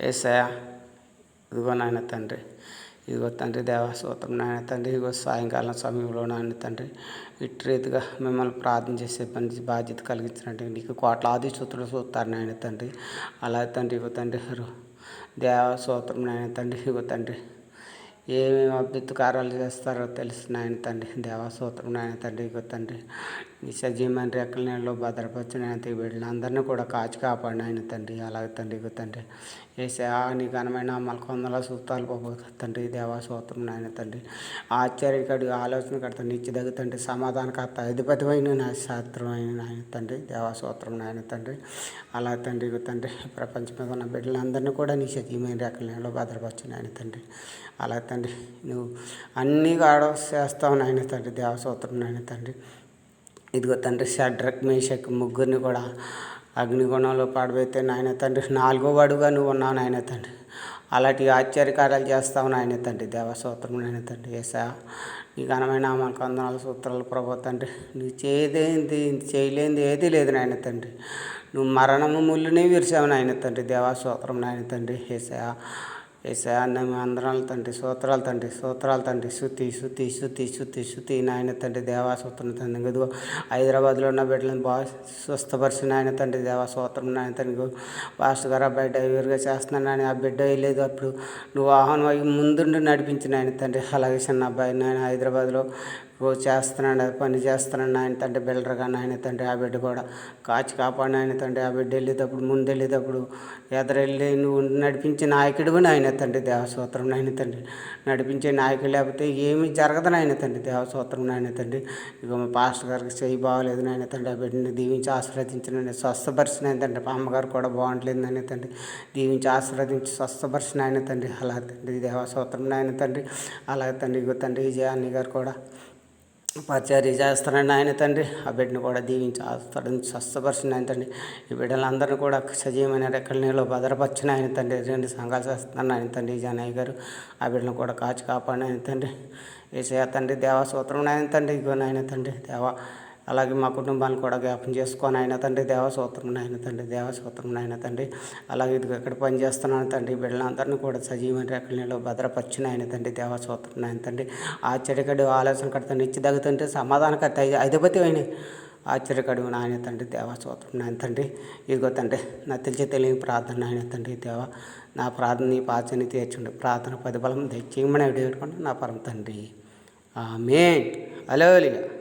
యేసయ్యా ఇదిగో నాయన తండ్రి, ఇదిగో తండ్రి దేవా స్తోత్రం నాయన తండ్రి. ఇదిగో సాయంకాలం సమయంలో నాయన తండ్రి ఇటు రీతిగా మిమ్మల్ని ప్రార్థన చేసే పని బాధ్యత కలిగించినట్టు నీకు కోట్లాది స్తుతులు చూస్తారు నాయన తండ్రి. అలాగే తండ్రి ఇగో తండ్రి దేవా స్తోత్రం నాయన తండ్రి. ఇగో తండ్రి ఏమేమి అద్భుత కార్యాలు చేస్తారో తెలుసు నాయన తండ్రి. దేవా స్తోత్రం నాయన తండ్రి. ఇగో తండ్రి నీ సజీవమైన రెక్కల నీళ్ళలో భద్రపరిచిన ఆయన వీళ్ళందరినీ కూడా కాచి కాపాడిన ఆయన తండ్రి. అలాగే తండ్రి ఇగో తండ్రి యేసయ్యా నీ ఘనమైన అమలకు వందల సూత్రాలు బాబు తండ్రి. దేవా స్తోత్రం నాయన తండ్రి. ఆశ్చర్యకడు ఆలోచనకర్త నిత్యదగు తండ్రి, సమాధానకర్త అధిపతిమైన నా శాస్త్రమైన నాయన తండ్రి. దేవా స్తోత్రం నాయన తండ్రి. అలా తండ్రి ఇగో తండ్రి ప్రపంచం మీద ఉన్న బిడ్డలందరినీ కూడా నీ సజీవమైన రెక్కల నీళ్ళలో భద్రపరిచిన ఆయన తండ్రి. అలా తండ్రి నువ్వు అన్నీ గాడ చేస్తావు నాయన తండ్రి. దేవా స్తోత్రం నాయన తండ్రి. ఇదిగో తండ్రి షడ్రక్ మేషక్ ముగ్గురిని కూడా అగ్నిగుణంలో పడబెడితే నాయన తండ్రి 4వ వాడుగా నువ్వు ఉన్నావు నాయన తండ్రి. అలాంటి ఆశ్చర్యకార్యాలు చేస్తావు నాయన తండ్రి. దేవా స్తోత్రం నాయన తండ్రి. యేసయ్యా నీ ఘనమైన నామానికి వందనాలు సూత్రాలు ప్రభు తండ్రి. నువ్వు చేయలేనిది ఏదీ లేదు నాయన తండ్రి. నువ్వు మరణము ముళ్ళునే విరిచావు నాయన తండ్రి. దేవా స్తోత్రం నాయన తండ్రి. యేసయ్యా యేసయ్యా అందరాలు తండ్రి, స్తోత్రాలు తండ్రి, స్తోత్రాలు తండ్రి. శుతి నాయన తండ్రి. దేవా స్తోత్రం తండ్రి. ఇదిగో హైదరాబాద్లో ఉన్న బిడ్డలను బాగా స్వస్థపరిచిన ఆయన తండ్రి. దేవా స్తోత్రం నాయన తండ్రి. పాస్టర్ గారు అబ్బాయి డ్రైవర్గా చేస్తున్నాను అని ఆ బిడ్డ వెళ్ళేది అప్పుడు నువ్వు వాహనం అవి ముందుండి నడిపించిన ఆయన తండ్రి. అలాగే చిన్న అబ్బాయి నాయన హైదరాబాద్లో రోజు చేస్తున్నాడు, పని చేస్తున్నాడు నాయన తండ్రి. బిల్డర్గా నాయన తండ్రి. ఆ బిడ్డ కూడా కాచి కాపాడు నాయన తండ్రి. ఆ బిడ్డ వెళ్ళేటప్పుడు ముందు వెళ్ళేటప్పుడు ఎదురెళ్ళి నువ్వు నడిపించే నాయకుడు నాయన తండ్రి. దేవస్తోత్రం నాయన తండ్రి. నడిపించే నాయకుడు లేకపోతే ఏమీ జరగదు నాయన తండ్రి. దేవస్తోత్రం నాయన తండ్రి. ఇక మా పాస్టర్ గారికి చెయ్యి బాగలేదు నాయన తండ్రి. ఆ బిడ్డని దీవించి ఆశీర్వదించిన స్వస్థపరిచిన ఆయన తండ్రి. అమ్మగారు కూడా బాగుంటలేదు నాయన తండ్రి. దీవించి ఆశీర్వదించి స్వస్థపరిచిన ఆయన తండ్రి. అలా తండ్రి. దేవస్తోత్రం నాయన తండ్రి. అలాగే తండ్రి ఇగో తండ్రి విజయాన్ని గారు కూడా పరిచర్య చేస్తున్నాడు ఆయన తండ్రి. ఆ బిడ్డను కూడా దీవించి ఆస్వాదించి స్వస్థపరిచిన ఆయన తండ్రి. ఈ బిడ్డలందరినీ కూడా సజీవమైన రెక్కల నీళ్ళు భద్రపరిచిన ఆయన తండ్రి. 2 సంఘాలు చేస్తున్నాను ఆయన తండ్రి. జానయ్య గారు ఆ బిడ్డను కూడా కాచి కాపాడిన ఆయన తండ్రి. యేసయ్యా తండ్రి. దేవా స్తోత్రం ఆయన తండ్రి. ఇగో నాయన తండ్రి. దేవా అలాగే మా కుటుంబాన్ని కూడా జ్ఞాపం చేసుకొని ఆయన తండ్రి. దేవా స్తోత్రం నాయన తండ్రి. దేవా స్తోత్రం నాయన తండ్రి. అలాగే ఇది ఎక్కడ పని చేస్తున్నాను తండ్రి. బిడ్డలందరినీ కూడా సజీవమైన రెక్కల నీళ్ళు భద్రపరిచిన ఆయన తండ్రి. దేవా స్తోత్రం నాయన తండ్రి. ఆశ్చర్యకడు ఆలోచనకర్త నిత్యదగుతుంటే సమాధానకర్త అధిపతి అయిన ఆశ్చర్యకడు నాయన తండ్రి. దేవా స్తోత్రం నాయన తండ్రి. ఇదిగో తండ్రి నా తెలియని ప్రార్థన నాయన తండ్రి. దేవా నా ప్రార్థన నీ పాచని తీర్చుండి ప్రార్థన ప్రతిఫలం దయచేయమని అడిగేట్టుకుంటే నా పరమ తండ్రి. ఆమేన్. హల్లెలూయా.